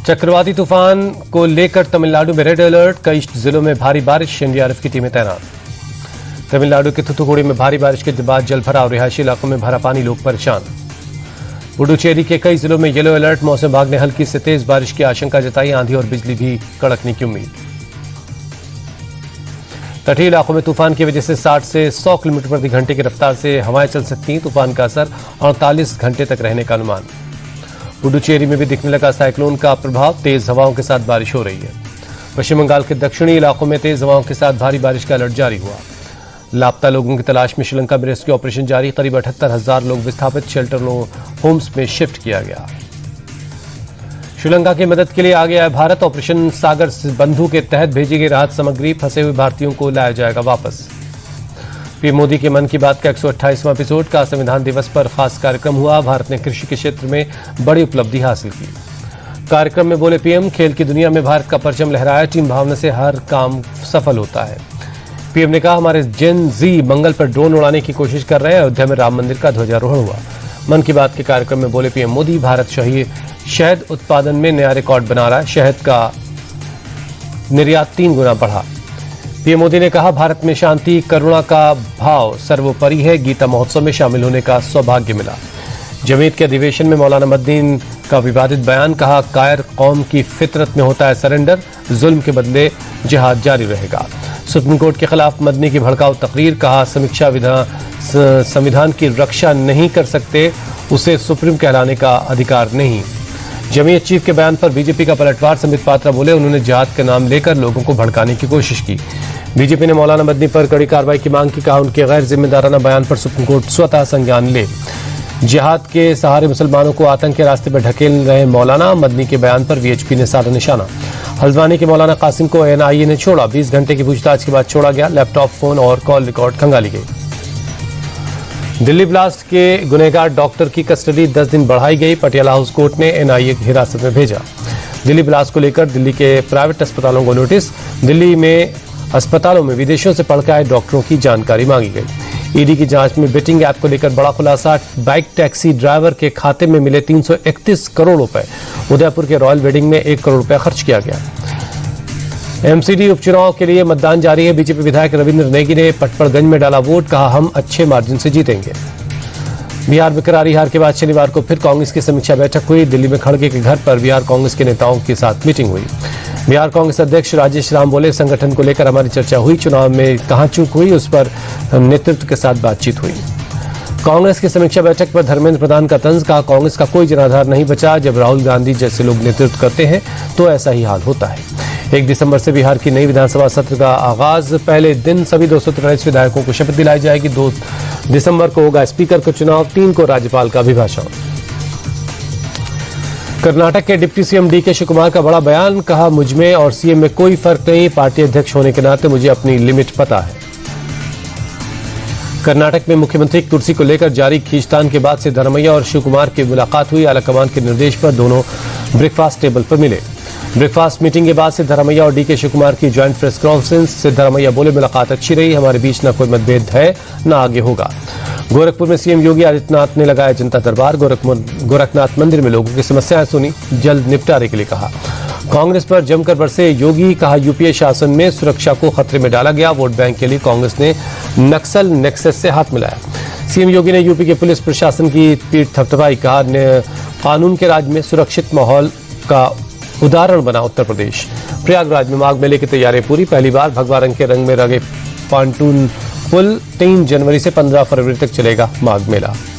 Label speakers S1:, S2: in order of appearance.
S1: चक्रवाती तूफान को लेकर तमिलनाडु में रेड अलर्ट, कई जिलों में भारी बारिश, एनडीआरएफ की टीमें तैनात। तमिलनाडु के थुथुकुडी में भारी बारिश के बाद जलभराव, रिहायशी इलाकों में भरा पानी, लोग परेशान। पुडुचेरी के कई जिलों में येलो अलर्ट, मौसम विभाग ने हल्की से तेज बारिश की आशंका जताई, आंधी और बिजली भी कड़कने की उम्मीद। तटीय इलाकों में तूफान की वजह से 60 से 100 किलोमीटर प्रति घंटे की रफ्तार से हवाएं चल सकती हैं। तूफान का असर 48 घंटे तक रहने का अनुमान। पुडुचेरी में भी दिखने लगा साइक्लोन का प्रभाव, तेज हवाओं के साथ बारिश हो रही है। पश्चिम बंगाल के दक्षिणी इलाकों में तेज हवाओं के साथ भारी बारिश का अलर्ट जारी हुआ। लापता लोगों की तलाश में श्रीलंका में रेस्क्यू ऑपरेशन जारी, करीब 78,000 लोग विस्थापित शेल्टर होम्स में शिफ्ट किया गया। श्रीलंका की मदद के लिए आ गया है भारत, ऑपरेशन सागर बंधु के तहत भेजी गई राहत सामग्री, फंसे हुए भारतीयों को लाया जाएगा वापस। पीएम मोदी के मन की बात का 128वां एपिसोड का संविधान दिवस पर खास कार्यक्रम हुआ। भारत ने कृषि के क्षेत्र में बड़ी उपलब्धि हासिल की। कार्यक्रम में बोले पीएम, खेल की दुनिया में भारत का परचम लहराया, टीम भावना से हर काम सफल होता है। पीएम ने कहा, हमारे जेन जी मंगल पर ड्रोन उड़ाने की कोशिश कर रहे हैं। अयोध्या में राम मंदिर का ध्वजारोहण हुआ। मन की बात के कार्यक्रम में बोले पीएम मोदी, भारत शहद उत्पादन में नया रिकॉर्ड बना रहा है, शहद का निर्यात 3 गुना बढ़ा। पीएम मोदी ने कहा, भारत में शांति करुणा का भाव सर्वोपरि है, गीता महोत्सव में शामिल होने का सौभाग्य मिला। जमीयत के अधिवेशन में मौलाना मद्दीन का विवादित बयान, कहा, कायर कौम की फितरत में होता है सरेंडर, जुल्म के बदले जिहाद जारी रहेगा। सुप्रीम कोर्ट के खिलाफ मदनी की भड़काऊ तकरीर, कहा, संविधान की रक्षा नहीं कर सकते, उसे सुप्रीम कहलाने का अधिकार नहीं। जमीयत चीफ के बयान पर बीजेपी का पलटवार, संबित पात्रा बोले, उन्होंने जिहाद का नाम लेकर लोगों को भड़काने की कोशिश की। बीजेपी ने मौलाना मदनी पर कड़ी कार्रवाई की मांग की, कहा, उनके गैर जिम्मेदाराना बयान पर सुप्रीम कोर्ट स्वतः संज्ञान ले। जिहाद के सहारे मुसलमानों को आतंक के रास्ते पर ढकेल रहे मौलाना मदनी के बयान पर वीएचपी ने साधा निशाना। हल्द्वानी के मौलाना कासिम को एनआईए ने छोड़ा, 20 घंटे की पूछताछ के बाद छोड़ा गया। लैपटॉप, फोन और कॉल रिकॉर्ड खंगाली गई। दिल्ली ब्लास्ट के गुनहगार डॉक्टर की कस्टडी 10 दिन बढ़ाई गई, पटियाला हाउस कोर्ट ने एनआईए की हिरासत में भेजा। दिल्ली ब्लास्ट को लेकर दिल्ली के प्राइवेट अस्पतालों को नोटिस, दिल्ली में अस्पतालों में विदेशों से पढ़ के आए डॉक्टरों की जानकारी मांगी गई। ईडी की जांच में बेटिंग ऐप को लेकर बड़ा खुलासा, बाइक टैक्सी ड्राइवर के खाते में मिले 331 करोड़ रुपए। उदयपुर के रॉयल वेडिंग में 1 करोड़ रुपए खर्च किया गया। एमसीडी उपचुनाव के लिए मतदान जारी है। बीजेपी विधायक रविंद्र नेगी ने पटपड़गंज में डाला वोट, कहा, हम अच्छे मार्जिन से जीतेंगे। बिहार में करारी हार के बाद शनिवार को फिर कांग्रेस की समीक्षा बैठक हुई। दिल्ली में खड़गे के घर पर बिहार कांग्रेस के नेताओं के साथ मीटिंग हुई। बिहार कांग्रेस अध्यक्ष राजेश राम बोले, संगठन को लेकर हमारी चर्चा हुई, चुनाव में कहां चूक हुई उस पर नेतृत्व के साथ बातचीत हुई। कांग्रेस की समीक्षा बैठक पर धर्मेंद्र प्रधान का तंज, कहा, कांग्रेस का कोई जनाधार नहीं बचा, जब राहुल गांधी जैसे लोग नेतृत्व करते हैं तो ऐसा ही हाल होता है। 1 दिसंबर से बिहार की नई विधानसभा सत्र का आगाज, पहले दिन सभी 243 विधायकों को शपथ दिलाई जाएगी। 2 दिसंबर को होगा स्पीकर का चुनाव, 3 को राज्यपाल का अभिभाषण। कर्नाटक के डिप्टी सीएम डीके शिवकुमार का बड़ा बयान, कहा, मुझमें और सीएम में कोई फर्क नहीं, पार्टी अध्यक्ष होने के नाते मुझे अपनी लिमिट पता है। कर्नाटक में मुख्यमंत्री की कुर्सी को लेकर जारी खींचतान के बाद सिद्धरमैया और शिवकुमार की मुलाकात हुई। आलाकमान के निर्देश पर दोनों ब्रेकफास्ट टेबल पर मिले। ब्रेकफास्ट मीटिंग के बाद सिद्धरमैया और डीके शिवकुमार की ज्वाइंट प्रेस कॉन्फ्रेंस। सिद्धरमैया बोले, मुलाकात अच्छी रही, हमारे बीच न कोई मतभेद है न आगे होगा। गोरखपुर में सीएम योगी आदित्यनाथ ने लगाया जनता दरबार, गोरखनाथ मंदिर में लोगों की समस्याएं सुनी, जल्द निपटारे के लिए कहा। कांग्रेस पर जमकर बरसे योगी, कहा, यूपीए शासन में सुरक्षा को खतरे में डाला गया, वोट बैंक के लिए कांग्रेस ने नक्सल नेक्सस से हाथ मिलाया। सीएम योगी ने यूपी के पुलिस प्रशासन की पीठ थपथपाई, कहा, कानून के राज में सुरक्षित माहौल का उदाहरण बना उत्तर प्रदेश। प्रयागराज में माघ मेले की तैयारियां पूरी, पहली बार भगवा रंग के रंग में रंगे पॉन्टून पुल। 3 जनवरी से 15 फरवरी तक चलेगा माघ मेला।